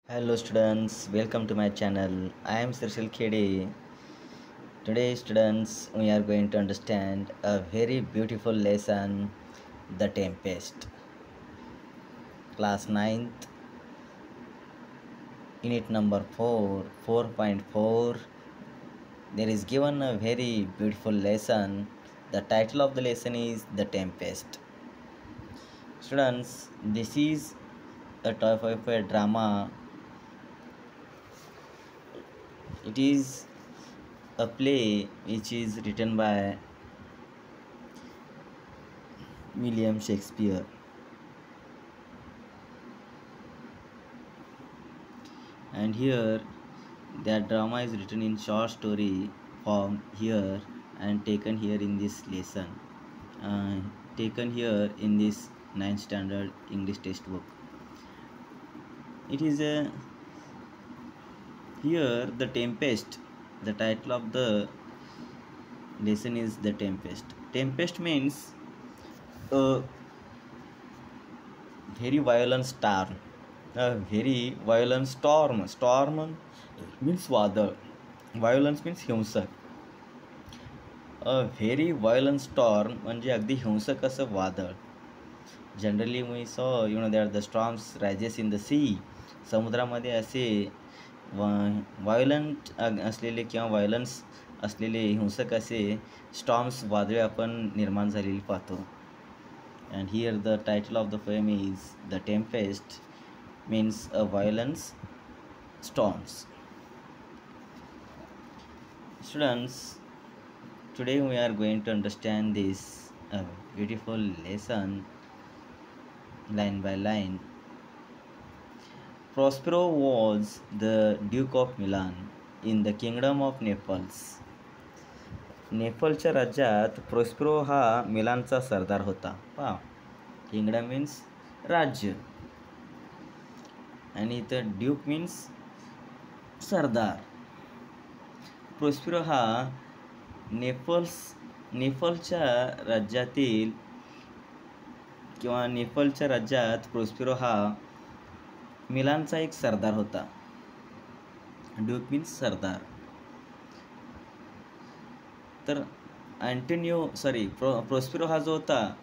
Hello students, welcome to my channel. I am Sirshil Khede. Today students, we are going to understand a very beautiful lesson, The Tempest. Class 9th, unit number 4, 4.4. There is given a very beautiful lesson. The title of the lesson is The Tempest. Students, this is a type of a drama. It is a play which is written by William Shakespeare, and here that drama is written in short story form here and taken here in this lesson, uh, taken here in this 9th standard English textbook. It is a here The Tempest. The title of the lesson is The Tempest. Tempest means a very violent storm, a very violent storm means वादळ, violence means हिंसक. A very violent storm म्हणजे अगदी हिंसक असं वादळ. Generally we saw that the storms rises in the sea. समुद्रामध्ये असे violent असलेले किंवा व्हायलन्स असलेले हिंसक असे स्टॉर्म्स वादळे आपण निर्माण झालेली पाहतो. And here the title of the poem is The Tempest, means a violence storms. Students, today we are going to understand this beautiful lesson line by line. Prospero was the Duke of Milan in the kingdom of Naples. नेपलच्या राज्यात Prospero हा मिलानचा सरदार होता. पहा, kingdom means राज्य आणि इथं Duke means सरदार. Prospero हा नेपलच्या राज्यातील किंवा नेपलच्या राज्यात प्रोस्पेरो हा मिलानचा एक सरदार होता. ड्यूक मीन्स सरदार. तर प्रोस्पेरो हा जो होता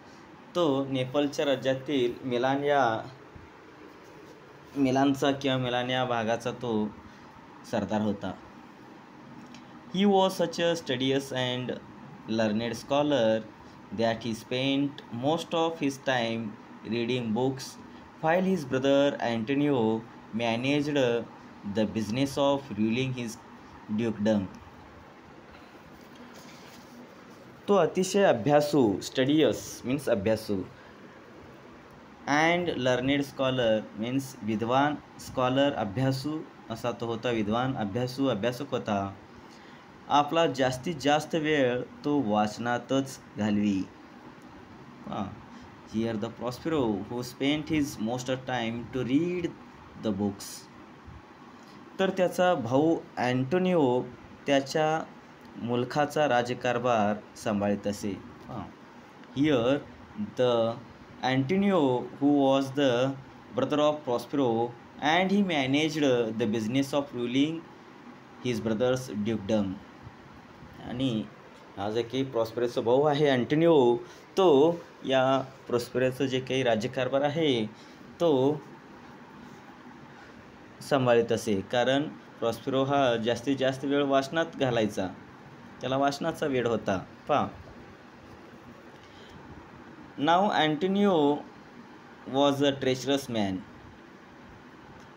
तो नेपलच्या राज्यातील मिलान या भागाचा तो सरदार होता. He was such a studious and learned scholar that he spent most of his time reading books while his brother Antonio managed the business of ruling his dukedom. तो अतिशय अभ्यासू, स्टडियस मीन्स अभ्यासू, and learned scholar means विद्वान, scholar अभ्यासू असा तो होता. विद्वान, अभ्यासक होता. आपला जास्तीत जास्त वेळ तो वाचनातच घालवी. Here the Prospero who spent his most of time to read the books. तर त्याचा भाऊ अँटोनिओ त्याच्या मुलखाचा राज्यकारभार सांभाळत असे. Here the Antonio who was the brother of Prospero and he managed the business of ruling his brother's dukedom. आणि हा जे काही प्रॉस्पेरोचा भाऊ आहे अँटोनिओ, तो या प्रॉस्पेरोचं जे काही राज्यकारभार आहे तो सांभाळत असे. कारण प्रॉस्पेरो हा जास्तीत जास्त वेळ वाचनात घालायचा, त्याला वाचनाचा वेळ होता. पहा, now Antonio was a treacherous man.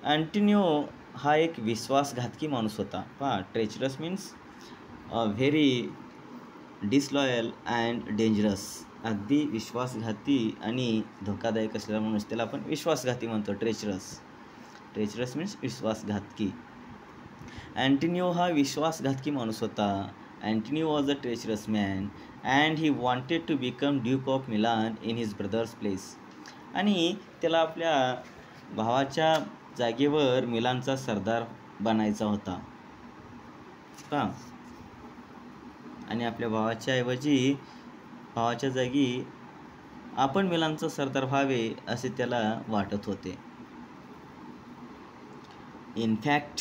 Antonio हा एक विश्वासघातकी माणूस होता. पहा, treacherous means very disloyal and dangerous. अगदी विश्वासघाती आणि धोकादायक असलेला माणूस, त्याला आपण विश्वासघाती म्हणतो. Treacherous means विश्वासघातकी. अँटोनिओ हा विश्वासघातकी माणूस होता. Antonio was a treacherous man and he wanted to become Duke of Milan in his brother's place. आणि त्याला आपल्या भावाच्या जागेवर मिलानचा सरदार बनायचा होता. आणि आपल्या भावाच्या जागी आपण मिलानचा सरदार व्हावे असे त्याला वाटत होते. इनफॅक्ट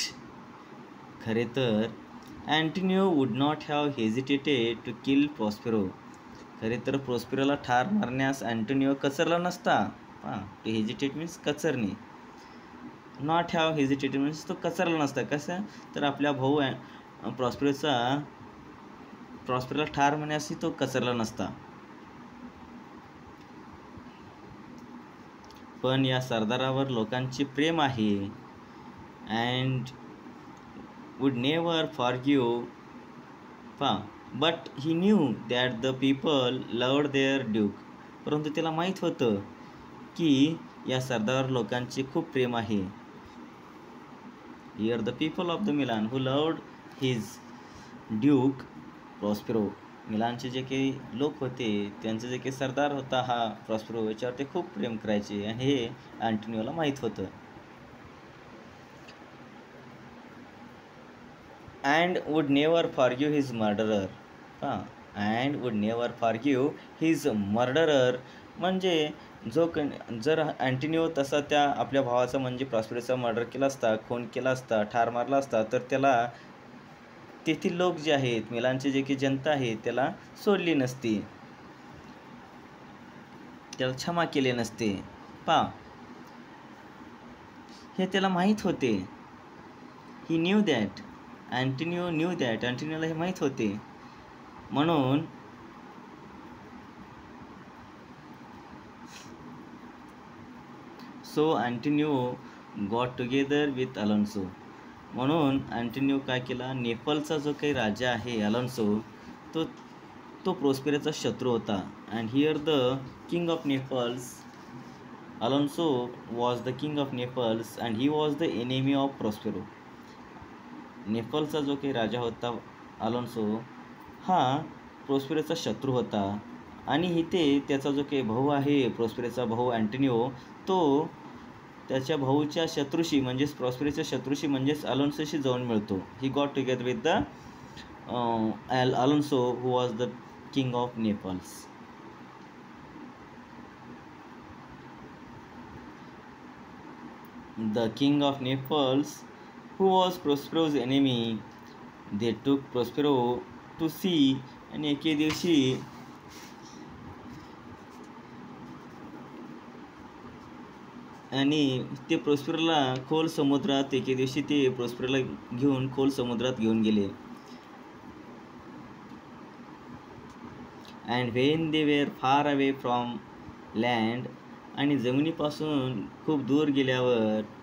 खरे तर Antonio would not have hesitated to kill Prospero. खरे तर प्रॉस्पेरोला ठार मारण्यास अँटोनिओ कचरला नसता. टू हेजिटेट मीन्स कचरणे. नॉट हॅव हेजिटेटेड मीन्स तो कचरला नसता. कसं तर आपल्या भाऊ प्रॉस्पेरोला ठार मारण्यासही तो कचरला नसता. पण या सरदारावर लोकांचे प्रेम आहे. And would never forgive. But he knew that the people loved their duke. परंतु त्याला माहीत होतं की या सरदारावर लोकांचे खूप प्रेम आहे. Here the people of the Milan who loved his duke Prospero. मिलानचे जे काही लोक होते त्यांचे जे काही सरदार होता हा प्रॉस्पेरो याच्यावर ते खूप प्रेम करायचे आणि हे अँटोनिओला माहीत होतं. And would never forgive his murderer. And would never forgive his murderer म्हणजे जर अँटोनिओ तसा त्या आपल्या भावाचा म्हणजे प्रॉस्पेरोचा मर्डर केला असता, खून केला असता, ठार मारला असता तर त्याला तेथील लोक जे आहेत मिलानचे जे काही जनता आहे त्याला सोडली नसती, त्याला क्षमा केले नसते. हे त्याला माहीत होते. He knew that. Antonio knew that. अँटोनिओला हे माहीत होते. म्हणून so Antonio got together with Alonso. म्हणून अँटोनिओ काय केला, नेपलचा जो काही राजा आहे अलोन्सो तो प्रॉस्पेरोचा शत्रू होता. And here the king of Naples Alonso was the king of Naples and he was the enemy of Prospero. नेपलचा जो काही राजा होता अलोन्सो हा प्रॉस्पेरोचा शत्रू होता आणि इथे त्याचा जो काही भाऊ आहे प्रॉस्पेरोचा भाऊ अँटोनिओ तो त्याच्या भाऊच्या शत्रूशी म्हणजेच प्रॉस्पेरोच्या शत्रूशी म्हणजेच अलोन्सोशी जाऊन मिळतो. He got together with the Alonso who was the king of Naples. The king of Naples who was Prospero's enemy. They took Prospero to sea. आणि एके दिवशी आणि ते प्रॉस्पेरोला खोल समुद्रात एके दिवशी ते प्रॉस्पेरोला घेऊन खोल समुद्रात घेऊन गेले. And when they were far away from land. आणि जमिनीपासून खूप दूर गेल्यावर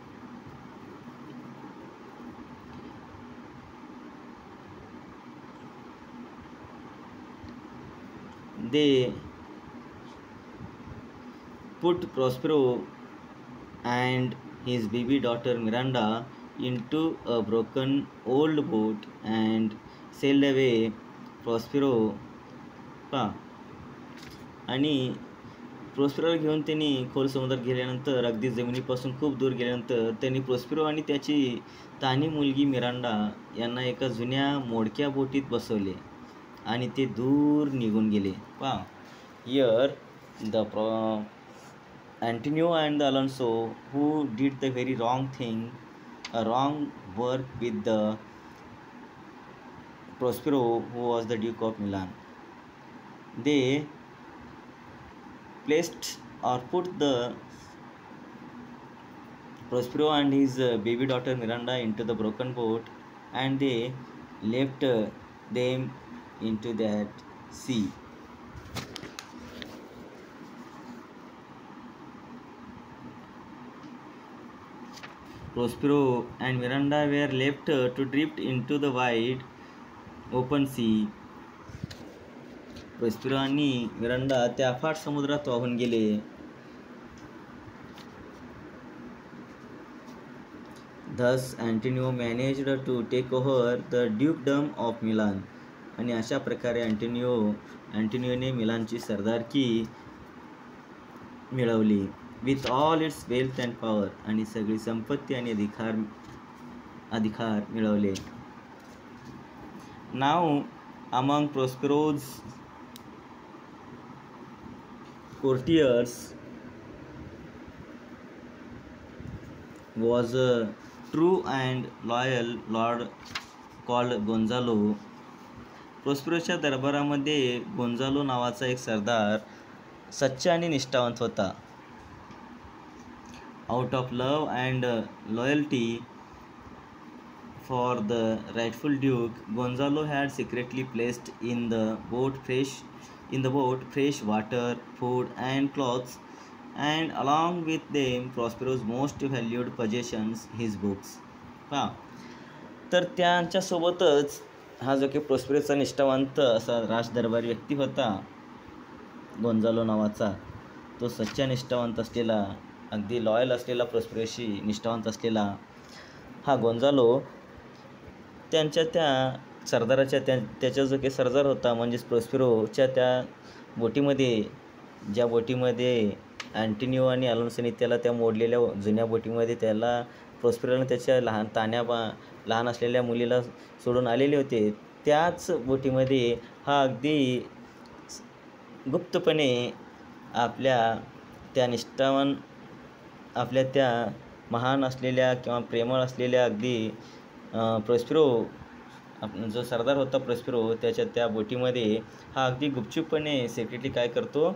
they put Prospero and his baby daughter Miranda into a broken old boat and sailed away. Prospero आणि प्रॉस्पेरोला घेऊन त्यांनी खोल समुद्रात गेल्यानंतर अगदी जमिनीपासून खूप दूर गेल्यानंतर त्यांनी प्रॉस्पेरो आणि त्याची तान्ही मुलगी मिरांडा यांना एका जुन्या मोडक्या बोटीत बसवले आणि ते दूर निघून गेले. Here the Antonio and the Alonso who did the very wrong thing, a wrong work with the Prospero who was the duke of Milan. They placed or put the Prospero and his baby daughter Miranda into the broken boat and they left them into that sea. Prospero and Miranda were left to drift into the wide open sea. Prospero आणि मिरांडा त्या अफाट समुद्रात वाहून गेले. Thus Antonio managed to take over the dukedom of Milan. आणि अशा प्रकारे अँटोनिओने मिलानची सरदारकी मिळवली. With all its wealth and power. आणि सगळी संपत्ती आणि अधिकार मिळवले. Now among Prospero's courtiers was true and loyal lord called Gonzalo. प्रॉस्पेरोच्या दरबारामध्ये गोंझालो नावाचा एक सरदार सच्चा आणि निष्ठावंत होता. Out of love and loyalty for the rightful duke, Gonzalo had secretly placed in the boat fresh water, food and clothes, and along with them Prospero's most valued possessions, his books. तर त्यांच्यासोबतच हा जो की प्रॉस्पेरोचा निष्ठावंत असा राजदरबारी व्यक्ती होता Gonzalo नावाचा, तो सच्चा निष्ठावंत असलेला, अगदी लॉयल असलेला, प्रॉस्पेरोशी निष्ठावंत असलेला हा गोंझालो त्यांच्या त्या सरदाराच्या त्याचा जो काही सरदार होता म्हणजेच प्रॉस्पेरोच्या त्या बोटीमध्ये, ज्या बोटीमध्ये अँटोनिओ आणि अलोन्सोने त्याला त्या मोडलेल्या जुन्या बोटीमध्ये त्याला प्रॉस्पेरोने त्याच्या लहान असलेल्या मुलीला सोडून आलेले होते, त्याच बोटीमध्ये हा अगदी गुप्तपणे आपल्या त्या महान असलेल्या किंवा प्रेमळ असलेल्या अगदी प्रॉस्पेरो जो सरदार होता प्रॉस्पेरो त्याच्या त्या बोटीमध्ये हा अगदी गुपचूपपणे सेक्रेटली काय करतो,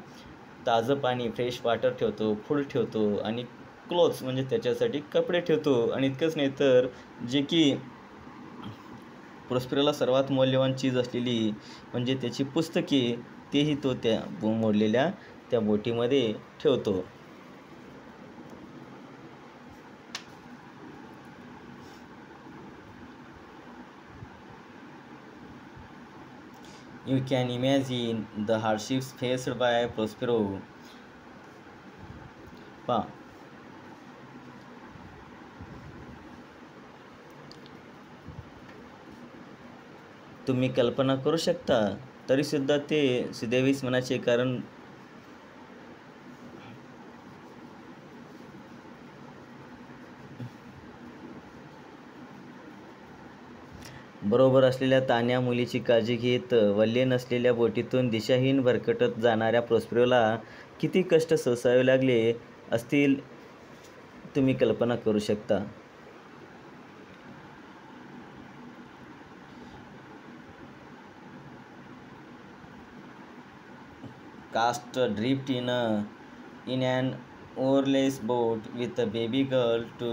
ताजं पाणी, फ्रेश वॉटर ठेवतो, फूड ठेवतो आणि क्लोथ्स म्हणजे त्याच्यासाठी कपडे ठेवतो. आणि इतकंच नाही तर जे की प्रॉस्पेरोला सर्वात मौल्यवान चीज असलेली म्हणजे त्याची पुस्तके, तेही तो त्या मोडलेल्या त्या बोटीमध्ये ठेवतो. You can imagine the hardships faced by Prospero. तुम्ही कल्पना करू शकता, तरीसुद्धा ते सुदैवीच म्हणायचे, कारण बरोबर असलेल्या तान्ह्या मुलीची काळजी घेत वल्हे नसलेल्या बोटीतून दिशाहीन भरकटत जाणाऱ्या प्रॉस्पेरोला किती कष्ट सोसावे लागले असतील तुम्ही कल्पना करू शकता. Cast adrift in an oarless boat with a baby girl to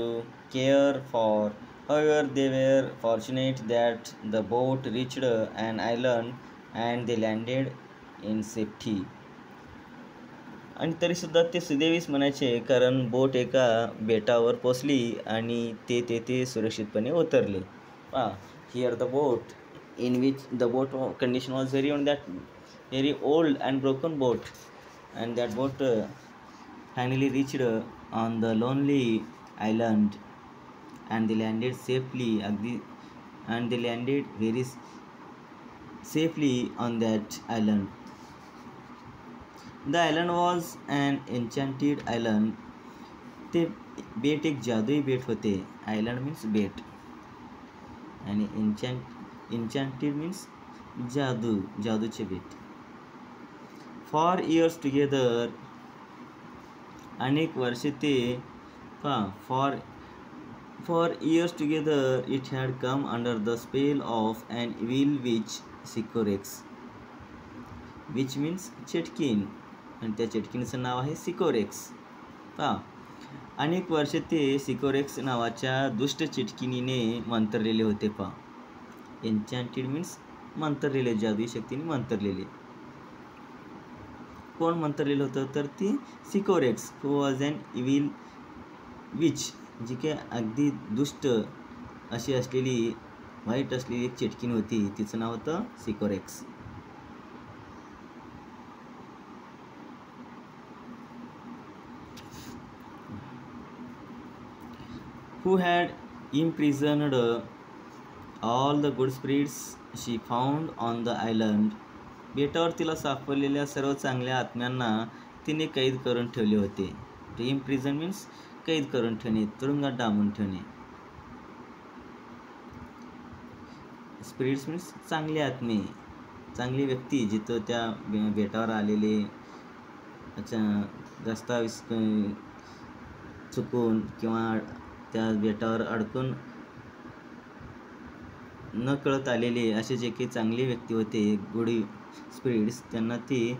care for. However, they were fortunate that the boat reached an island and they landed in safety. आणि तरीसुद्धा ते सुदैवीच म्हणायचे, कारण बोट एका बेटावर पोचली आणि ते तेथे सुरक्षितपणे उतरले. Here the boat in which the boat condition was very old and broken boat, and that boat finally reached on the lonely island and they landed very safely on that island. The island was an enchanted island. ते बेट एक जादुई बेट होते. Island means बेट आणि enchanted means जादूचे बेट. For years together, अनेक वर्षे ते for years together it had come under the spell of an evil witch, Sycorax, which means चेटकीन, आणि त्या चेटकीनचं नाव आहे सिकोरेक्स. अनेक वर्षे ते सिकोरेक्स नावाच्या दुष्ट चिटकिनीने मंतरलेले होते. एन्चॅन्टेड मीन्स मंतरलेले, जादुई शक्तीने मंतरलेले. कोण मंतरलेलं होतं तर ती Sycorax, who was an evil witch, जी काय अगदी दुष्ट अशी असलेली, वाईट असलेली एक चिटकीन होती, तिचं नाव होतं सिकोरेक्स. who had imprisoned all the good spirits she found on the island. बेटावर तिला सापडलेल्या सर्व चांगल्या आत्म्यांना तिने कैद करून ठेवले होते. टू इम्प्रिझन मीन्स कैद करून ठेवणे, तुरुंगात डांबून ठेवणे. स्पिरिट्स मीन्स चांगले आत्मे, चांगली व्यक्ती, जिथं त्या बेटावर आलेले रस्ता चुकून किंवा त्या बेटावर अडकून न कळत आलेले असे जे काही चांगले व्यक्ती होते, गुड स्पिरिट्स, त्यांना ते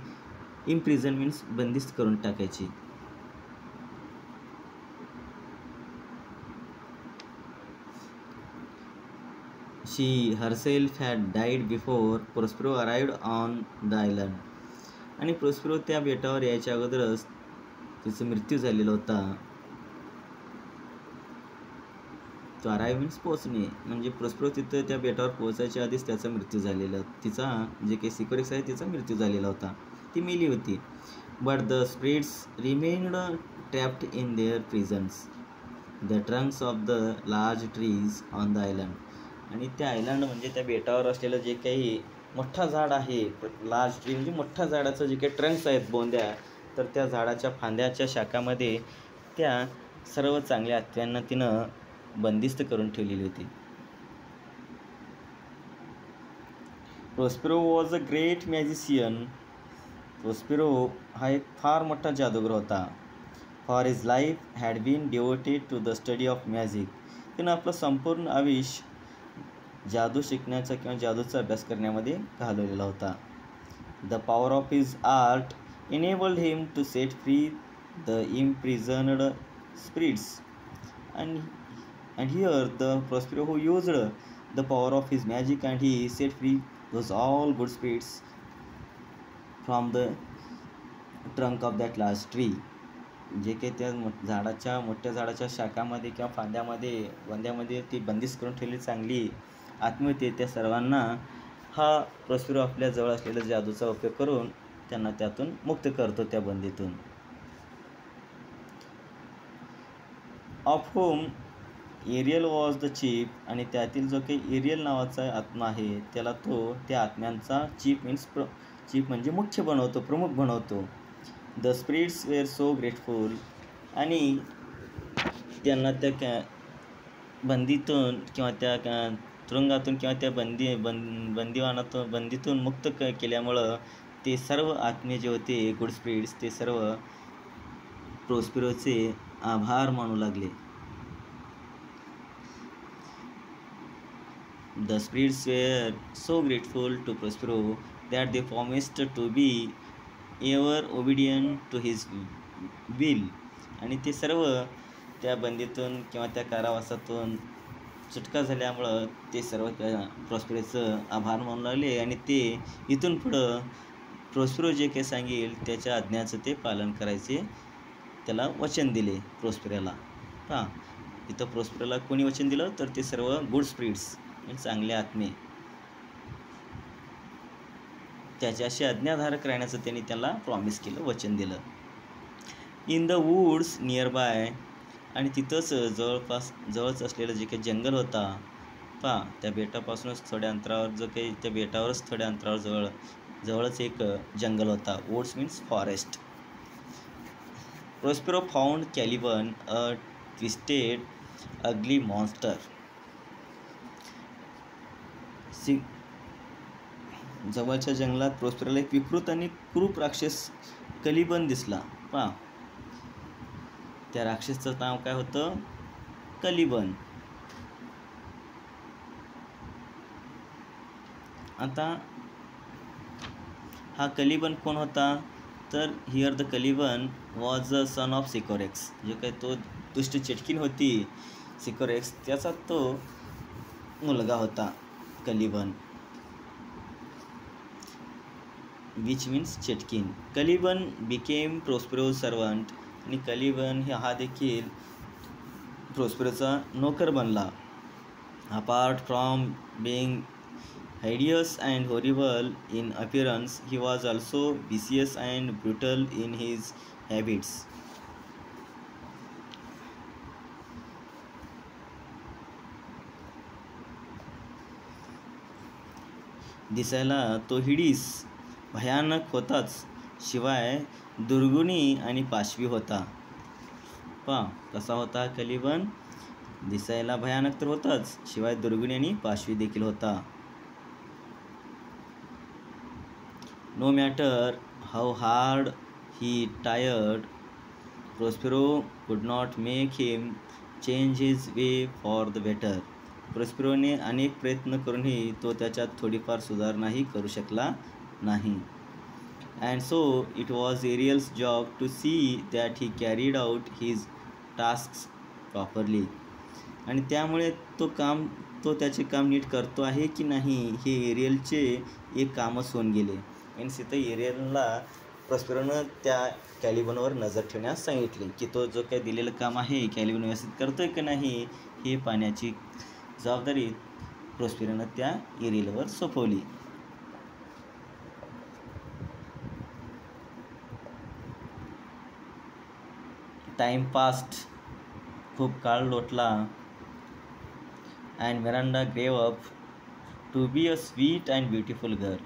इम्प्रिझन मीन्स बंदिस्त करून टाकायची. She herself had died before Prospero arrived on the island. आणि प्रोस्पेरो त्या बेटावर यायच्या अगोदरच तिचा मृत्यू झालेला होता. तो अराईव्ह मीन्स पोचणे, म्हणजे प्रोस्पेरो तिथं त्या बेटावर पोहोचायच्या आधीच त्याचा मृत्यू झालेला, तिचा जे काही सिक्युरिक्स आहे तिचा मृत्यू झालेला होता, ती मेली होती. But the spirits remained trapped in their prisons the trunks of the large trees on the island. आणि त्या आयलंड म्हणजे त्या बेटावर असलेलं जे काही मोठा झाड आहे, लार्ज ट्री म्हणजे मोठ्या झाडाचं जे काही ट्रंक्स आहेत, बोंद्या, तर त्या झाडाच्या फांद्याच्या शाखामध्ये त्या सर्व चांगल्या आत्म्यांना तिनं बंदिस्त करून ठेवलेली होती. Prospero was a great magician. Prospero हा एक फार मोठा जादूगर होता. For his life had been devoted to the study of magic. तिनं आपलं संपूर्ण आयुष्य जादू शिकण्याचा किंवा जादूचा अभ्यास करण्यामध्ये घालवलेला होता. The power of his art enabled him to set free the imprisoned spirits, and here the Prospero who used the power of his magic and he set free those all good spirits from the trunk of that large tree. जे काही त्या झाडाच्या मोठ्या झाडाच्या शाखामध्ये किंवा फांद्यामध्ये वंद्यामध्ये ती बंदिस्त करून ठेवलेली चांगली आत्मे होते, त्या सर्वांना हा प्रोस्पेरो आपल्या जवळ असलेल्या जादूचा उपयोग करून त्यांना त्यातून मुक्त करतो, त्या बंदीतून. Of whom Ariel was the chief. आणि त्यातील जो काही एरियल नावाचा आत्मा आहे त्याला तो त्या आत्म्यांचा चीफ म्हणजे मुख्य बनवतो, प्रमुख बनवतो. The spirits were so grateful. आणि त्यांना त्या बंदीतून किंवा त्या तुरुंगातून किंवा त्या बंदीतून मुक्त केल्यामुळं ते सर्व आत्मे जे होते, गुड स्पिरिट्स, ते सर्व प्रोस्पेरोचे आभार मानू लागले. The spirits were so grateful to Prospero that they promised to be ever obedient to his will. आणि ते सर्व त्या बंदीतून किंवा त्या कारावासातून सुटका झाल्यामुळं ते सर्व त्या प्रोस्पेरोचं आभार मानू लागले आणि ते इथून पुढं प्रोस्पेरो जे काही सांगेल त्याच्या आज्ञाचं ते पालन करायचे त्याला वचन दिले प्रोस्पेरोला. हां, इथं प्रोस्पेरोला कोणी वचन दिलं तर ते सर्व गुड स्पिरिट्स म्हणजे चांगले आत्मे, त्याच्याशी आज्ञाधारक राहण्याचं त्यांनी त्याला प्रॉमिस केलं, वचन दिलं. In the woods near by. आणि तिथंच जवळच असलेलं जे काही जंगल होता, त्या बेटापासूनच थोड्या अंतरावर जो काही त्या बेटावरच थोड्या अंतरावर जवळच एक जंगल होता. Woods means forest. Prospero found Caliban a twisted ugly monster. जवळच्या जंगलात प्रोस्पेरोला एक विकृत आणि क्रूप राक्षस कलिबन दिसला. त्या राक्षसाचं नाव काय होतं? कलिबन. आता हा कलिबन कोण होता? तर here the Caliban was a son of Sycorax. जो काही तो दुष्ट चेटकीन होती सिकोरेक्स, त्याचा तो मुलगा होता कलिबन, विच मीन्स चेटकीन. Caliban became Prospero servant. आणि कलिबन हा देखील प्रोस्पेरोचा नोकर बनला. Apart from being hideous and horrible in appearance, he was also vicious and brutal in his habits. दिसायला तो हिडीस भयानक होताच, शिवाय दुर्गुणी आणि पाशवी होता. कसा होता कलिबन? दिसायला भयानक तर होताच, शिवाय दुर्गुणी आणि पाशवी देखील होता. No matter how hard he tried, Prospero could not make him change his way for the better. प्रॉस्पेरोने अनेक प्रयत्न करूनही तो त्याच्यात थोडीफार सुधारणाही करू शकला नाही. And so it was Ariel's job to see that he carried out his tasks properly. आणि त्यामुळे तो त्याचे काम नीट करतो आहे की नाही हे एरियलचे एक कामच होऊन गेले. मीन्स इथं एरियलला प्रॉस्पेरोनं त्या कॅलिबनवर नजर ठेवण्यास सांगितले की तो जो काही दिलेलं काम आहे कॅलिबन व्यवस्थित करतोय की नाही हे पाहण्याची जबाबदारी प्रॉस्पेरोनं त्या एरियलवर सोपवली. Time passed. खूप काळ लोटला. And Miranda grew up to be a sweet and beautiful girl.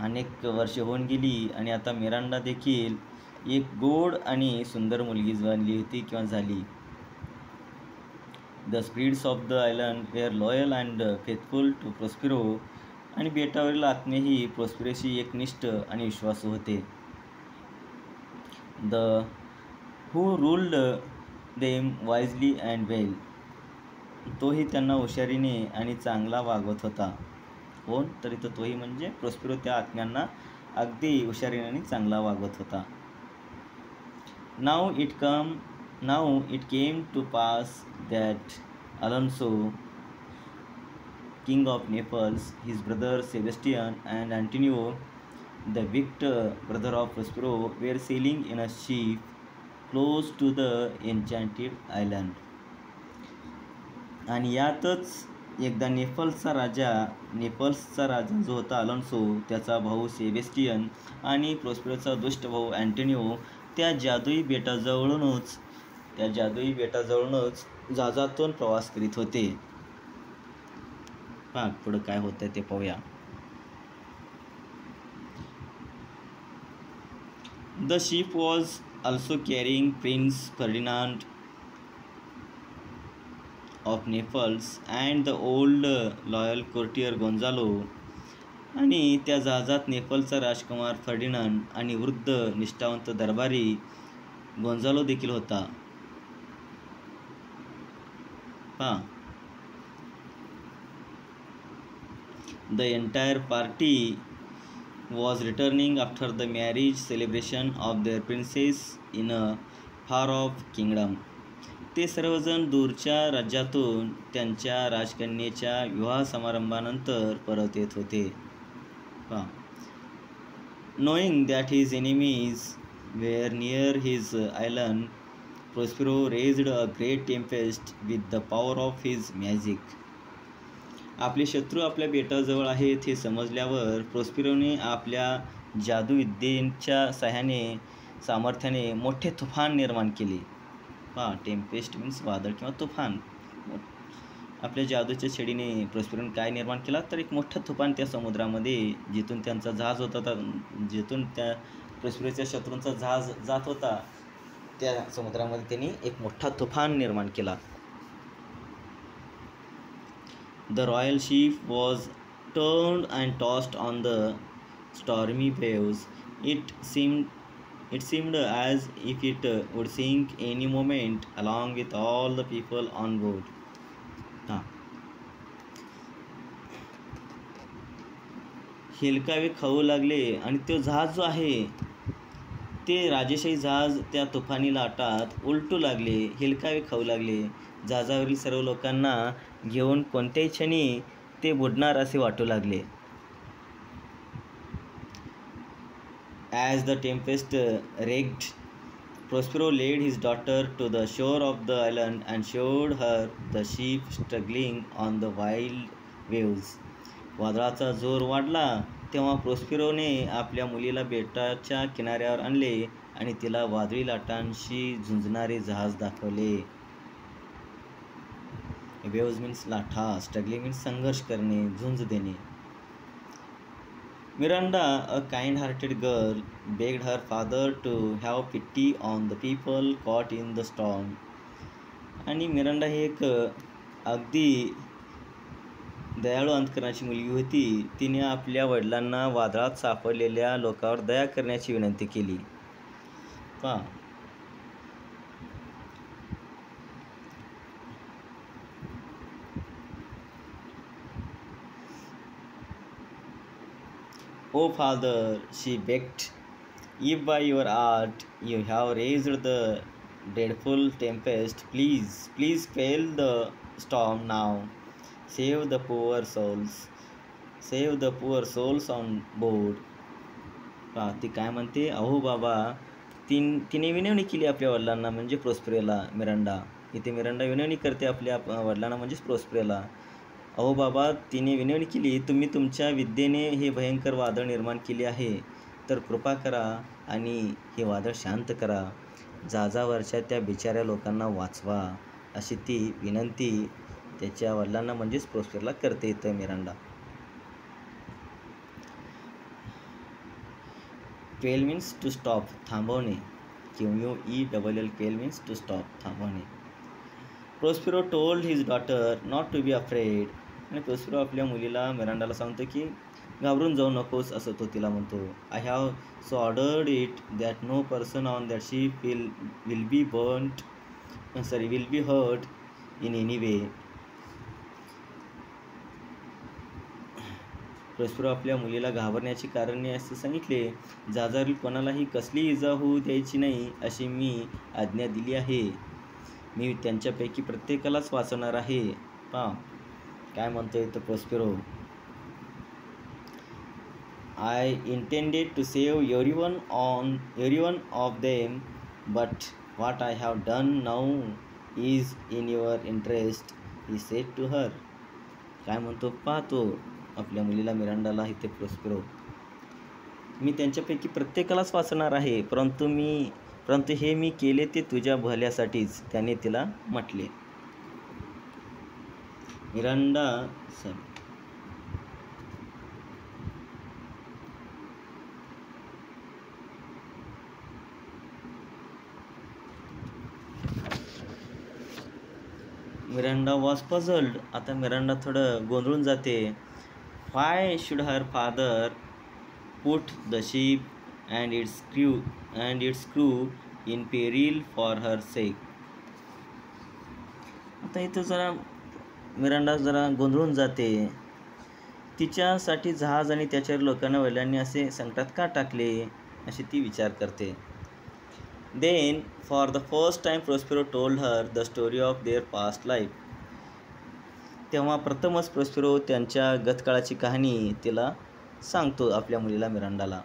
अनेक वर्षे होऊन गेली आणि आता मिरांडा देखील एक गोड आणि सुंदर मुलगी बनली होती किंवा झाली. The spirits of the island were loyal and faithful to Prospero. आणि बेटावरील आत्मेही प्रॉस्पेरोशी एकनिष्ठ आणि विश्वासू होते. The who ruled them wisely and well. तोही त्यांना हुशारीने आणि चांगला वागवत होता. कोण? तर इथं तोही म्हणजे प्रॉस्पेरो त्या आत्म्यांना अगदी हुशारीने आणि चांगला वागवत होता. Now it came to pass that Alonso, king of Naples, his brother Sebastian and Antonio, the victor brother of Prospero, were sailing in a ship close to the enchanted island. आणि यातच एकदा नेपल्सचा राजा जो होता अलोन्सो, त्याचा भाऊ Sebastian आणि प्रॉस्पेरोचा दुष्ट भाऊ अँटोनियो त्या जादुई बेटाजवळूनच जहाजातून प्रवास करीत होते. पुढं काय होतं ते पाहूया. The ship was also carrying Prince Ferdinand of Naples and the old loyal courtier Gonzalo. आणि त्या जहाजात नेपलचा राजकुमार फर्डिनांड आणि वृद्ध निष्ठावंत दरबारी गोंझालो देखील होता. The entire party was returning after the marriage celebration of their princess in a far off kingdom. ते सर्वजण दूरच्या राज्यातून त्यांच्या राजकन्येच्या विवाह समारंभानंतर परत येत होते. Knowing that his enemies were near his island, Prospero raised a great tempest with the power of his magic. आपले शत्रू आपल्या बेटाजवळ आहेत हे समजल्यावर प्रॉस्पेरोने आपल्या जादूविद्येच्या सामर्थ्याने मोठे तुफान निर्माण केले. टेम्पेस्ट मीन्स वादळ किंवा तुफान. आपल्या जादूच्या छडीने प्रॉस्पेरोने काय निर्माण केला तर एक मोठं तुफान त्या समुद्रामध्ये, जिथून त्यांचा जहाज होता, जिथून त्या प्रॉस्पेरोच्या शत्रूंचा जहाज जात होता त्या समुद्रामध्ये त्यांनी एक मोठा तुफान निर्माण केला. The royal ship was turned and tossed on the stormy waves. It seemed as if it would sink any moment along with all the people on board. हेलकावे खाऊ लागले आणि तो जहाज जो आहे ते राजेशाही जहाज त्या तुफानी लाटात उलटू लागले, हेलकावे खाऊ लागले. जहाजावरील सर्व लोकांना घेऊन कोणत्याही क्षणी ते बुडणार असे वाटू लागले. As the tempest raged, Prospero led his daughter to the shore of the island and showed her the ship struggling on the wild waves. वादळाचा जोर वाढला तेव्हा प्रॉस्पेरोने आपल्या मुलीला बेटाच्या किनाऱ्यावर आणले आणि तिला वादळी लाटांशी झुंजणारे जहाज दाखवले. वेव्स मीन्स लाटा, स्ट्रगलिंग मीन्स संघर्ष करणे, झुंज देणे. Miranda, a kind hearted girl, begged her father to have pity on the people caught in the storm. आणि मिरांडा ही एक अगदी दयाळू अंतकरणाची मुलगी होती. तिने आपल्या वडिलांना वादळात सापडलेल्या लोकांवर दया करण्याची विनंती केली. "O father," she begged, "if by your art you have raised the dreadful tempest, please, please quell the storm now. Save the poor souls. Save the poor souls on board." पहा ती काय म्हणते, "अहो बाबा." तिने विनवणी केली आपल्या वडिलांना म्हणजे प्रोस्पेरोला, मिरांडा. इथे मिरांडा विनवणी करते आपल्या वडिलांना म्हणजेच प्रोस्पेरोला. "अहो बाबा," तिने विनवणी केली, "तुम्ही तुमच्या विद्येने हे भयंकर वादळ निर्माण केले आहे, तर कृपा करा आणि हे वादळ शांत करा. जहाजावरच्या त्या बिचाऱ्या लोकांना वाचवा." अशी ती विनंती त्याच्या वडिलांना म्हणजेच प्रोस्पेरोला करते इथं Miranda. Quell means to stop, थांबवणे. QUELL quell means to stop, थांबवणे. Prospero told his daughter not to be afraid. आणि प्रोस्पेरो आपल्या मुलीला मिरांडाला सांगतो की घाबरून जाऊ नकोस, असं तो तिला म्हणतो. "I have so ordered it that no person on that ship will be hurt in any way." Prospero आपल्या मुलीला घाबरण्याची कारणे असे सांगितले, "जहाजावरील कोणालाही कसली इजा होऊ द्यायची नाही अशी मी आज्ञा दिली आहे. मी त्यांच्यापैकी प्रत्येकालाच वाचवणार आहे." पहा काय म्हणतोय तो Prospero, "I intended to save everyone of them, but what I have done now is in your interest," he said to her. काय म्हणतो पाहतो आपल्या मुलीला मिरांडाला इथे प्रोस्पेरो, "मी त्यांच्यापैकी प्रत्येकालाच वाचणार आहे, परंतु हे मी केले ते तुझ्या भल्यासाठीच," त्याने तिला म्हटले. Miranda was puzzled. आता मिरांडा थोडं गोंधळून जाते. "Why should her father put the ship and its crew in peril for her sake." आता इथं जरा मिरांडा जरा गोंधळून जाते. तिच्यासाठी जहाज आणि त्याच्या लोकांना वडिलांनी असे संकटात का टाकले, अशी ती विचार करते. Then, for the first time, Prospero told her the story of their past life. तेव्हा प्रथमच प्रोस्पेरो त्यांच्या गतकाळाची कहाणी तिला सांगतो आपल्या मुलीला मिरांडाला.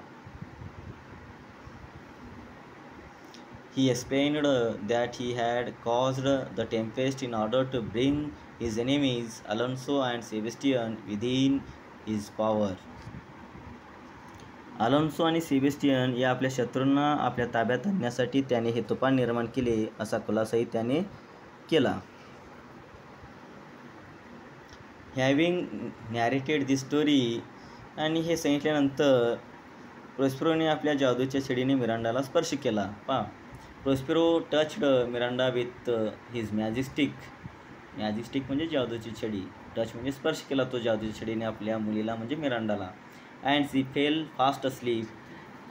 He explained that he had caused the tempest in order to bring his enemies Alonso and Sebastian within his power. Alonso आणि Sebastian या आपल्या शत्रूंना आपल्या ताब्यात आणण्यासाठी त्याने हे तुफान निर्माण केले, असा खुलासाही त्याने केला. हॅविंग नॅरेटेड दिस स्टोरी, आणि हे सांगितल्यानंतर प्रोस्पेरोने आपल्या जादूच्या छडीने मिरांडाला स्पर्श केला. Prospero touched Miranda with his magic stick म्हणजे जादूची छडी. टच म्हणजे स्पर्श केला तो जादूच्या छडीने आपल्या मुलीला म्हणजे मिरांडाला. And she fell fast asleep,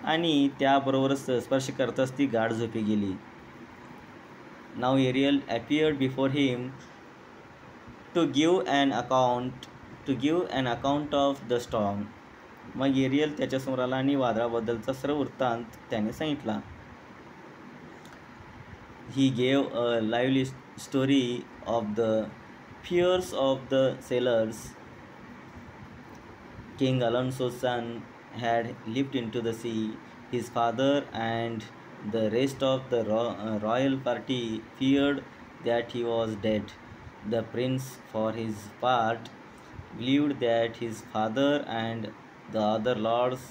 आणि त्याबरोबरच स्पर्श करताच ती गाढ झोपी गेली. Now Ariel appeared before him to give an account of the storm. मग एरियल त्याच्यासमोर आला आणि वादळाबद्दलचा सर्व वृत्तांत त्याने सांगितला. He gave a lively story of the fears of the sailors. King Alonso's son had leaped into the sea. His father and the rest of the royal party feared that he was dead. The prince, for his part, believed that his father and the other lords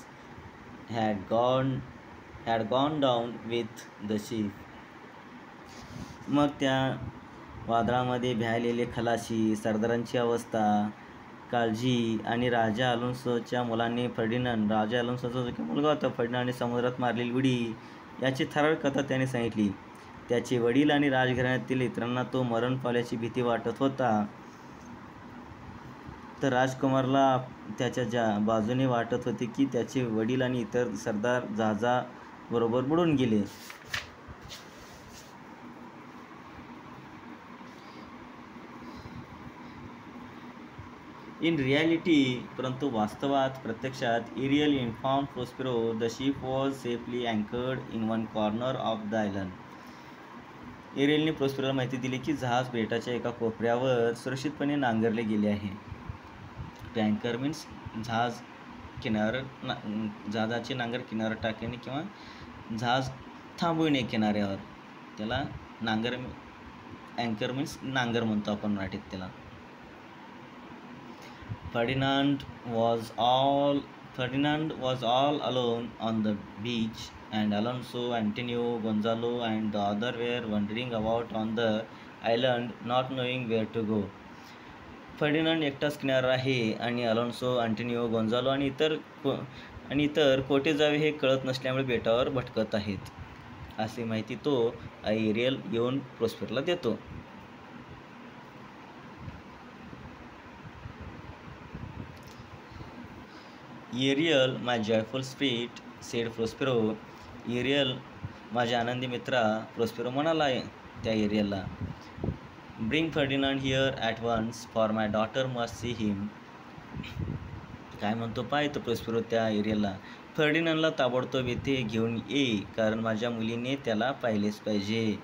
had gone down with the ship. मग त्या वादळामध्ये भ्यालेले खलाशी, सरदारांची अवस्था, काळजी आणि राजा अलोन्सोच्या मुलांनी राजा अलोन्सोचा जो काही मुलगा होता फर्डिनांडने समुद्रात मारलेली उडी, याची थरारक कथा त्याने सांगितली. त्याचे वडील आणि राजघराण्यातील इतरांना तो मरण पावल्याची भीती वाटत होता, तर राजकुमारला त्याच्या बाजूने वाटत होते की त्याचे वडील आणि इतर सरदार जहाजाबरोबर बुडून गेले. इन रियालिटी, परंतु वास्तवात प्रत्यक्षात Ariel inform Prospero the ship was safely anchored in one corner of the island. एरियलने प्रोस्पेरोला माहिती दिली की जहाज बेटाच्या एका कोपऱ्यावर सुरक्षितपणे नांगरले गेले आहे. टँकर मीन्स जहाज जहाजाचे नांगर किनाऱ्यावर टाकणे किंवा जहाज थांबविणे किनाऱ्यावर, त्याला नांगर, अँकर मीन्स नांगर म्हणतो आपण मराठीत त्याला. Ferdinand was all alone on the beach, and Alonso, Antonio, Gonzalo, and the other were wandering about on the island, not knowing where to go. Ferdinand एकटाच किनारा आहे आणि अलोन्सो, अँटोनियो, गोंझालो आणि इतर कोठे जावे हे कळत नसल्यामुळे बेटावर भटकत आहेत, अशी माहिती तो एरियल येऊन प्रोस्पेरोला देतो. Ariel, my joyful spirit, said Prospero. Ariel, माझ्या आनंदी मित्रा, प्रोस्पेरो म्हणाला त्या एरियलला. Bring Ferdinand here at once, for my daughter must see him. काय म्हणतो पाहतो प्रोस्पेरो त्या एरियलला. फर्डिनांडला ताबडतोब येथे घेऊन ये, कारण माझ्या मुलीने त्याला पाहिलेच पाहिजे.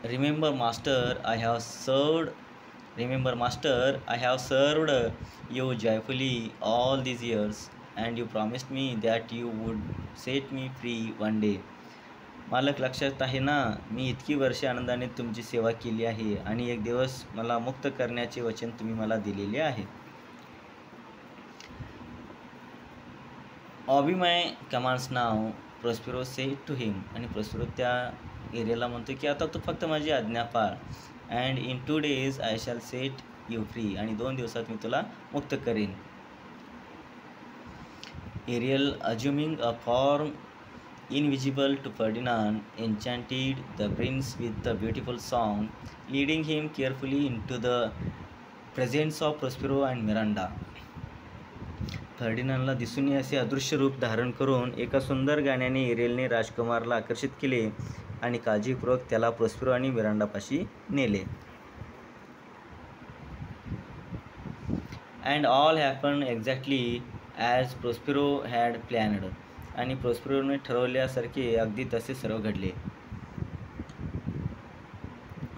Remember master, I have served you joyfully all these years, and you promised me that you would set me free one day. मालक, लक्षात आहे ना, मी इतकी वर्षे आनंदाने तुमची सेवा केली आहे आणि एक दिवस मला मुक्त करण्याचे वचन तुम्ही मला दिलेले आहे. Obey my commands now, Prospero said to him. आणि प्रोस्पेरो त्या एरियाला म्हणतो की आता तू फक्त माझी आज्ञा पाळ. And in 2 days I shall set you free. आणि 2 दिवसात मी तुला मुक्त करेन. Ariel, assuming a form invisible to Ferdinand, enchanted the prince with the beautiful song, leading him carefully into the presence of Prospero and Miranda. फर्डिनांडला दिसून असे अदृश्य रूप धारण करून एका सुंदर गाण्याने एरियलने राजकुमारला आकर्षित केले आणि काळजीपूर्वक त्याला प्रोस्पेरो आणि मिरांडापाशी नेले. And all happen exactly as Prospero had planned. आणि प्रोस्पेरोने ठरवल्यासारखे अगदी तसे सर्व घडले.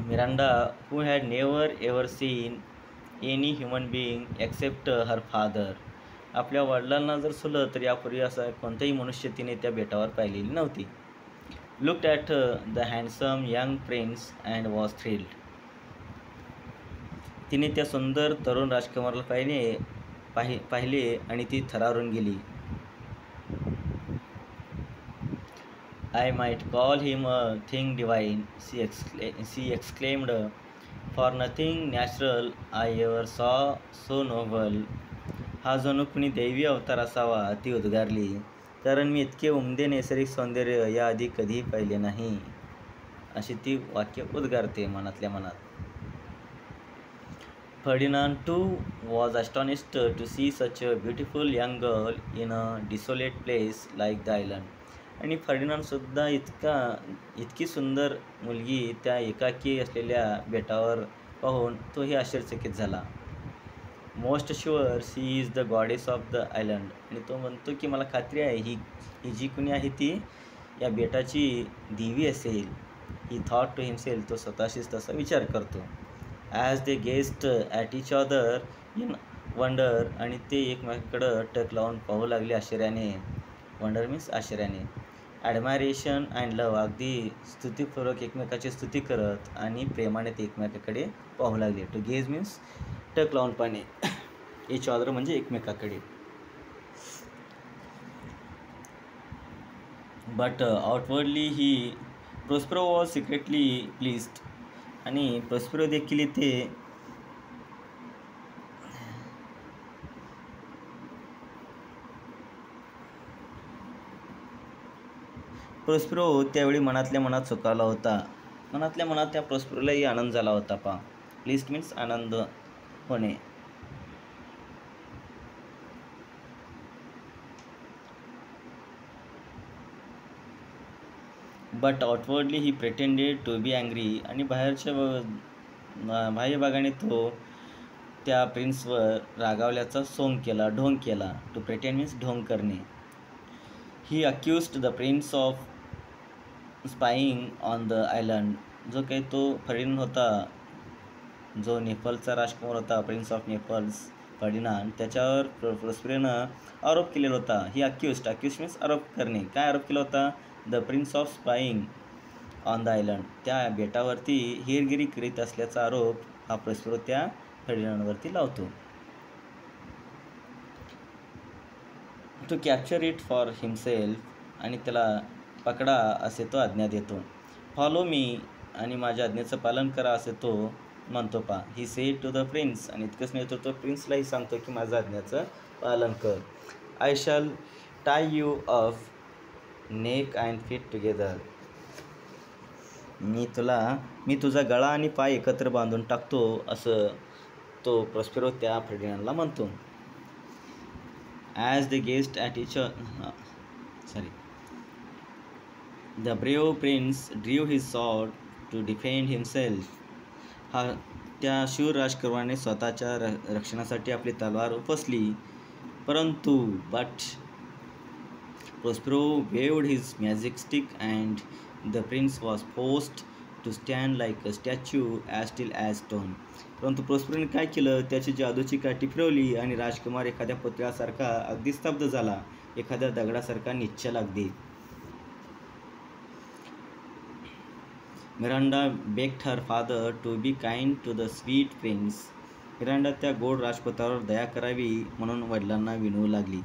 Miranda, who had never ever seen any human being except her father. आपल्या वडिलांना जर सुलं तर यापूर्वी असा कोणताही मनुष्य तिने त्या बेटावर पाहिलेली नव्हती. Looked at the handsome young prince and was thrilled. तिने त्या सुंदर तरुण राजकुमाराला पाहिले आणि ती थरारून गेली. I might call him a thing divine, she exclaimed, for nothing natural I ever saw so noble. हा जणू कुणी दैवी अवतार असावा, ती उद्गारली, कारण मी इतके उमदे नैसर्गिक सौंदर्य याआधी कधीही पाहिले नाही, अशी ती वाक्य उद्गारते मनातल्या मनात. Ferdinand too was astonished to see such a beautiful young girl in a desolate place like the island. आणि फर्डिनांडसुद्धा इतकी सुंदर मुलगी त्या एकाकी असलेल्या बेटावर पाहून तोही आश्चर्यचकित झाला. Most sure she is the goddess of the island. आणि तो म्हणतो की मला खात्री आहे ही जी कुणी आहे ती या बेटाची देवी असेल. He thought to himself. तो स्वतःशीच तसा विचार करतो. As they gazed at each other in wonder. आणि ते एकमेकाकडं टक लावून पाहू लागले आश्चर्याने. वंडर मीन्स आश्चर्याने. Admiration and love. अगदी स्तुतीपूर्वक एकमेकाची स्तुती करत आणि प्रेमाने ते एकमेकाकडे पाहू लागले. टू गेज मीन्स टक लावून पाहणे. इच अदर म्हणजे एकमेकाकडे. But outwardly Prospero was secretly pleased. आणि प्रोस्पेरो देखील इथे प्रोस्पेरो त्यावेळी मनातल्या मनात सुखावला होता. मनातल्या मनात त्या प्रोस्पेरोलाही आनंद झाला होता. प्लीज्ड मीन्स आनंद होणे. But outwardly he pretended to be angry. आणि बाह्य भागाने तो त्या प्रिन्सवर रागावल्याचा सोंग केला, ढोंग केला. टू प्रिटेंड मीन्स ढोंग करणे. He accused the prince of spying on the island. जो काही तो फर्डिनांड होता, जो नेपलचा राजकुमार होता, प्रिन्स ऑफ नेपल्स फर्डिनांड, त्याच्यावर प्रॉस्पेरोनं आरोप केलेला होता. ही अक्युज्ड मीन्स आरोप करणे. काय आरोप केला होता? The prince of spying on the island. त्या बेटावरती हेरगिरी करीत असल्याचा आरोप हा प्रॉस्पेरो त्या फर्डिनांडवरती लावतो. To capture it for himself. आणि त्याला पकडा असे तो आज्ञा देतो. Follow me. आणि माझ्या आज्ञेचं पालन करा असे तो म्हणतो. He said to the prince. आणि इतकंच नाही तर तो प्रिन्सलाही सांगतो की माझ्या आज्ञेचं पालन कर. I shall tie you of neck and feet together. मी तुझा गळा आणि पाय एकत्र बांधून टाकतो असं तो प्रॉस्पेरो त्या फर्डिनांडला म्हणतो. As the guest at the brave prince drew his sword to defend himself. त्या शूर राजकुमाराने स्वतःच्या रक्षणासाठी आपली तलवार उपसली. परंतु Prospero waved his magic stick and the prince was forced to stand like a statue as still as stone. परंतु प्रॉस्पेरोने काय केलं? त्याची जादूची काठी फिरवली आणि राजकुमार एखाद्या पुतळ्यासारखा अगदी स्तब्ध झाला, एखाद्या दगडासारखा निश्चल अगदी. Miranda begged her father to be kind to the sweet prince. Miranda त्या गोड राजपुत्रावर दया करावी म्हणून वडिलांना विनवू लागली.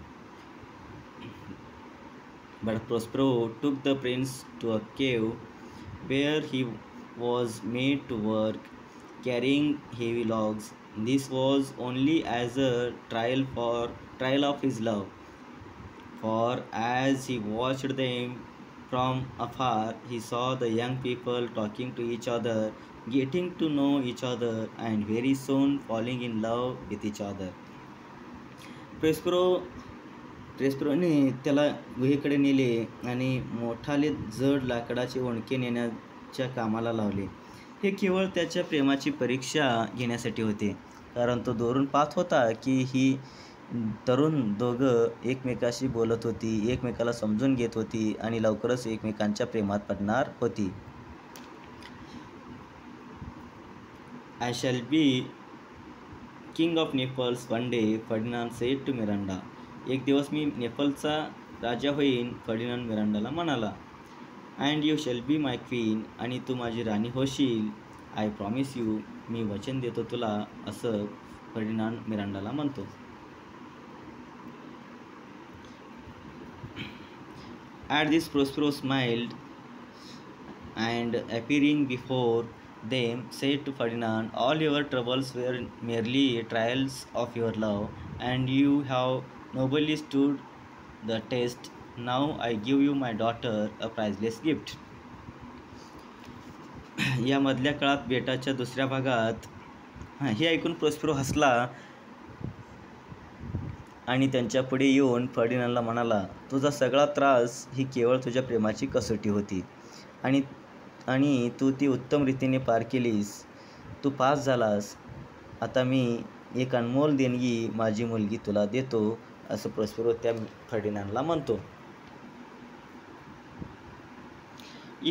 But Prospero took the prince to a cave where he was made to work carrying heavy logs. This was only as a trial of his love. For as he watched them from afar, he saw the young people talking to each other, getting to know each other, and very soon falling in love with each other. प्रॉस्पेरोने त्याला गुहेकडे नेले आणि मोठाले जड लाकडाचे ओंडके नेण्याच्या कामाला लावले. हे केवळ त्याच्या प्रेमाची परीक्षा घेण्यासाठी होते, कारण तो दुरून पाहत होता की ही तरुण दोघं एकमेकाशी बोलत होती, एकमेकाला समजून घेत होती आणि लवकरच एकमेकांच्या प्रेमात पडणार होती. I shall be king of Naples one day, Ferdinand said to Miranda. एक दिवस मी नेपलचा राजा होईन, फर्डिनांड मिरांडाला म्हणाला. And you shall be my queen. आणि तू माझी राणी होशील. I promise you. मी वचन देतो तुला, असं फर्डिनांड मिरांडाला म्हणतो. At this Prospero smiled and appearing before them said to Ferdinand, all your troubles were merely trials of your love, and you have nobly stood the test. Now I give you my daughter, a priceless gift. या मधल्या काळात बेटाच्या दुसऱ्या भागात हे ऐकून Prospero हसला आणि त्यांच्या पुढे येऊन फर्डिनांडला म्हणाला, तुझा सगळा त्रास ही केवळ तुझ्या प्रेमाची कसोटी होती आणि तू ती उत्तम रीतीने पार केलीस. तू पास झालास. आता मी एक अनमोल देणगी, माझी मुलगी तुला देतो, असं प्रॉस्पेरो त्या फर्डिनांडला म्हणतो.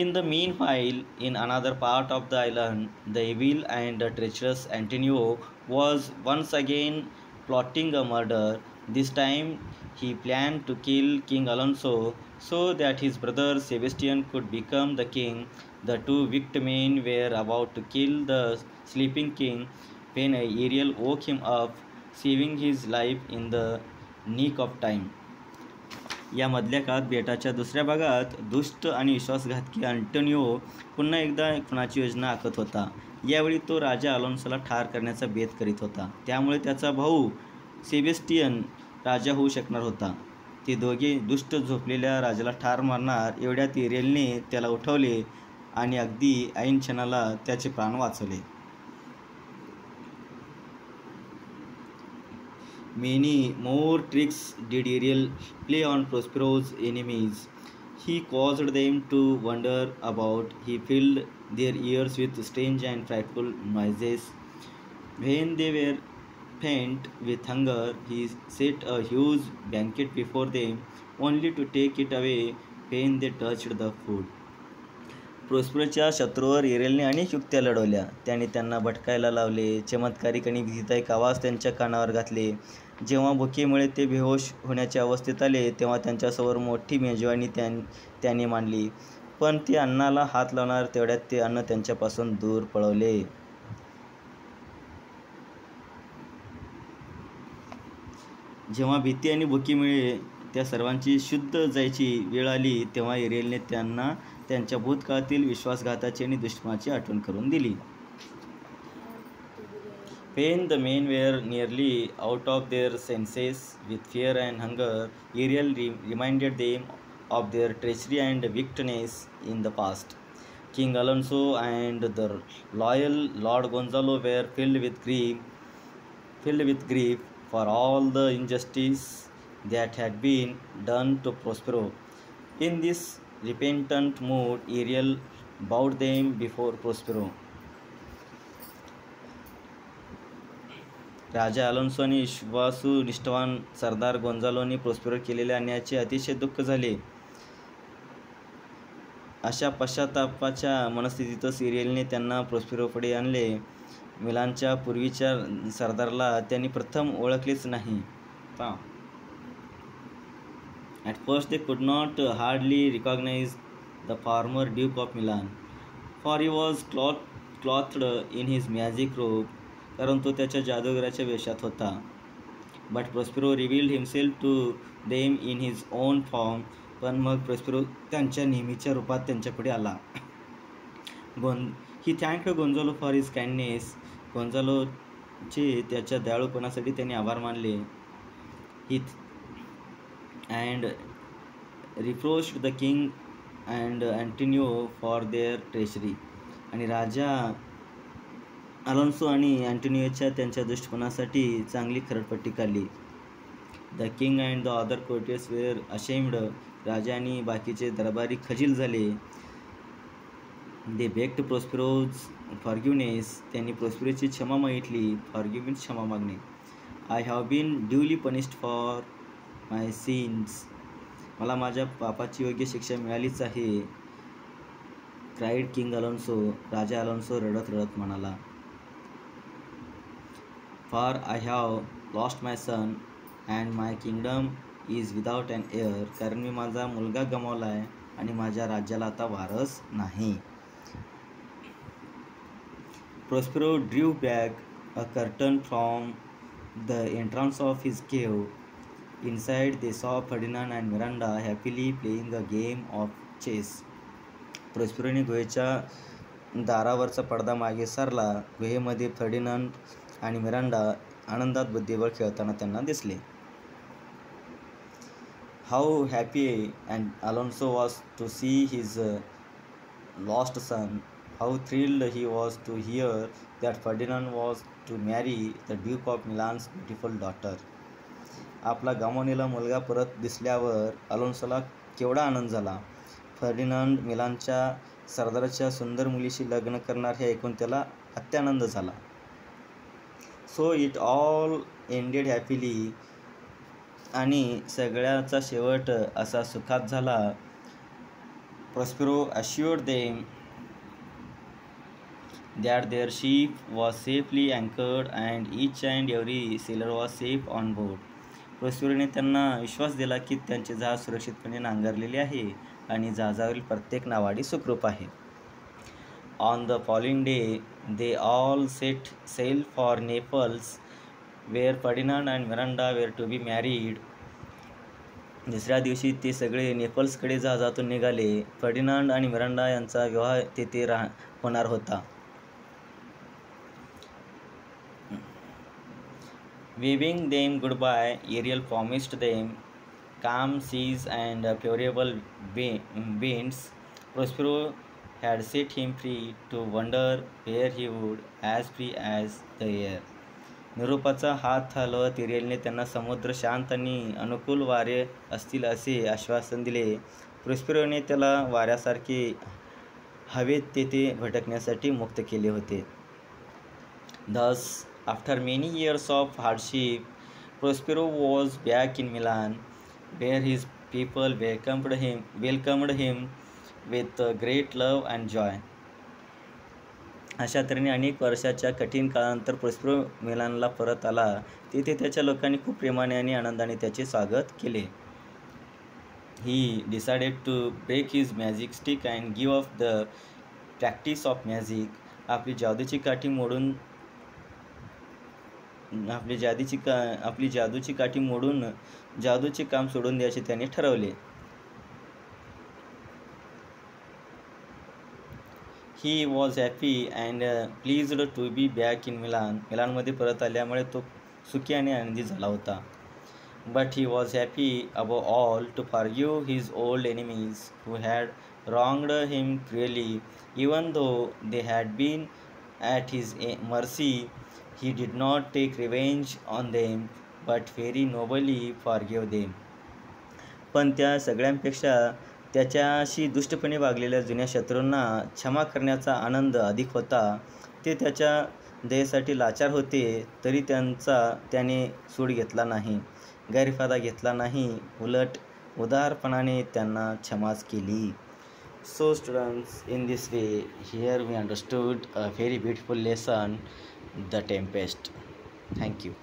In the meanwhile, in another part of the island, the evil and treacherous Antonio was once again plotting a murder. This time he planned to kill King Alonso so that his brother Sebastian could become the king. The two wicked men were about to kill the sleeping king when Ariel woke him up, saving his life in the nick of time. या मधल्या काळात बेटाच्या दुसऱ्या भागात दुष्ट आणि विश्वासघातकी Antonio पुन्हा एकदा खुनाची योजना आखत होता. यावेळी तो राजा अलोन्सोला ठार करण्याचा बेत करीत होता. त्यामुळे त्याचा भाऊ सेबेस्टियन राजा होऊ शकणार होता. ते दोघे दुष्ट झोपलेल्या राजाला ठार मारणार एवढ्यात एरियलने त्याला उठवले आणि अगदी ऐन क्षणाला त्याचे प्राण वाचवले. Many more tricks did Ariel play on Prospero's enemies. He caused them to wander about. He filled their ears with strange and frightful noises. When they were faint with hunger, he set a huge banquet before them, only to take it away when they touched the food. प्रोस्पेरोच्या शत्रूवर एरियलने अनेक युक्त्या लढवल्या. त्याने त्यांना भटकायला लावले, चमत्कारिक आणि भीतीदायक आवाज त्यांच्या कानावर घातले. जेव्हा भुकेमुळे ते बेहोश होण्याच्या अवस्थेत आले, तेव्हा त्यांच्यासमोर मोठी मेजवानी त्याने मांडली. पण ते अन्नाला हात लावणार तेवढ्यात ते अन्न त्यांच्यापासून दूर पळवले. जेव्हा भीती आणि भुकेमुळे त्या सर्वांची शुद्ध जायची वेळ आली, तेव्हा एरियलने त्यांना त्यांच्या भूतकाळातील विश्वासघाताची आणि दुष्टपणाची आठवण करून दिली. When the men were nearly out of their senses with fear and hunger, Ariel reminded them of their treachery and wickedness in the past. King Alonso and the loyal Lord Gonzalo were filled with grief for all the injustice that had been done to Prospero. In this repentant mood, Ariel bowed them before Prospero. Raja Alonso आणि विश्वासू निष्ठावान सरदार गोंजालोनी Prospero केलेल्या अन्यायाचे अतिशय दुःख झाले. अशा पश्चातापाच्या मनस्थितीतच एरियलने त्यांना प्रोस्पेरोकडे आणले. मिलानच्या पूर्वीच्या सरदारला त्यांनी प्रथम ओळखलेच नाही. At first they could not hardly recognize the former Duke of Milan, for he was clothed in his magic robe, कारण तो त्याच्या जादूगराच्या वेशात होता. But Prospero revealed himself to them in his own form. पण मग प्रोस्पेरो त्यांच्या नेहमीच्या रूपात त्यांच्यापुढे आला. He thanked Gonzalo for his kindness. गोंझालोचे त्याच्या दयाळूपणासाठी त्यांनी आभार मानले. He and reproached the king and Antonio for their treachery. आणि राजा अलोन्सो आणि अँटोनियोच्या त्यांच्या दुष्टपणासाठी चांगली खरडपट्टी काढली. The king and the other courtiers were ashamed. राजा आणि बाकीचे दरबारी खजील झाले. They begged Prospero's forgiveness. त्यांनी प्रोस्पेरोची क्षमा मागितली. फॉरगिव मीन्स क्षमा मागणे. I have been duly punished for my sins. मला माझ्या पापाची योग्य शिक्षा मिळालीच आहे. Cried king Alonso. राजा अलोन्सो रडत रडत म्हणाला. For I have lost my son and my kingdom is without an heir. कारण मी माझा मुलगा गमावला आहे आणि माझ्या राज्याला आता वारस नाही. Prospero drew back a curtain from the entrance of his cave. Inside they saw Ferdinand and Miranda happily playing a game of chess. प्रोस्पेरोने गुहेच्या दारावरचा पडदा मागे सारला. गुहेमध्ये फर्डिनांड आणि मिरांडा आनंदात बुद्धिबळ खेळताना त्यांना दिसले. How happy and Alonso was to see his lost son. How thrilled he was to hear that Ferdinand was to marry the duke of Milan's beautiful daughter. आपला गमावलेला मुलगा परत दिसल्यावर अलोन्सोला केवढा आनंद झाला. फर्डिनांड मिलानच्या सरदाराच्या सुंदर मुलीशी लग्न करणार हे ऐकून त्याला अत्यानंद झाला. So it all ended happily. आणि सगळ्याचा शेवट असा सुखात झाला. Prospero assured them that their ship was safely anchored and each and every sailor was safe on board. प्रोस्पेरोने त्यांना विश्वास दिला की त्यांचे जहाज सुरक्षितपणे नांगरलेले आहे आणि जहाजावरील प्रत्येक नावाडी सुखरूप आहे. On the following day they all set sail for Naples where Ferdinand and Miranda were to be married. दुसऱ्या दिवशी ते सगळे नेपल्सकडे जहाजातून निघाले. फर्डिनांड आणि मिरांडा यांचा विवाह तेथे होणार होता. Waving them goodbye, Ariel promised them calm seas and favorable winds. Prospero had set him free to wander where he would, as free as the air. निरोपाचा हात हलवत एरियलने त्यांना समुद्र शांत आणि अनुकूल वारे असतील असे आश्वासन दिले. प्रोस्पेरोने त्याला वाऱ्यासारखे हवेत तेथे भटकण्यासाठी मुक्त केले होते. Thus After many years of hardship, Prospero was back in Milan, where his people welcomed him with great love and joy. अशा तऱ्हेने अनेक वर्षाच्या कठीण काळानंतर प्रोस्पेरो मिलानला परत आला. तिथे त्याच्या लोकांनी खूप प्रेमाने आणि आनंदाने त्याचे स्वागत केले. He decided to break his magic stick and give up the practice of magic. आपली जादूची काठी मोडून जादूचे काम सोडून द्यायचे त्याने ठरवले. He was happy and pleased to be back in Milan. मिलानमध्ये परत आल्यामुळे तो सुखी आणि आनंदी झाला होता. But he was happy above all to forgive his old enemies who had wronged him cruelly. Even though they had been at his mercy, he did not take revenge on them, but very nobly forgave them. पण त्या सगळ्यांपेक्षा त्याच्याशी दुष्टपणे वागलेल्या जुन्या शत्रूंना क्षमा करण्याचा आनंद अधिक होता. ते त्याच्या दयेसाठी लाचार होते, तरी त्याने सूड घेतला नाही, गैरफायदा घेतला नाही, उलट उदारपणाने त्यांना क्षमाच केली. So students, in this way, here we understood a very beautiful lesson, The Tempest. Thank you.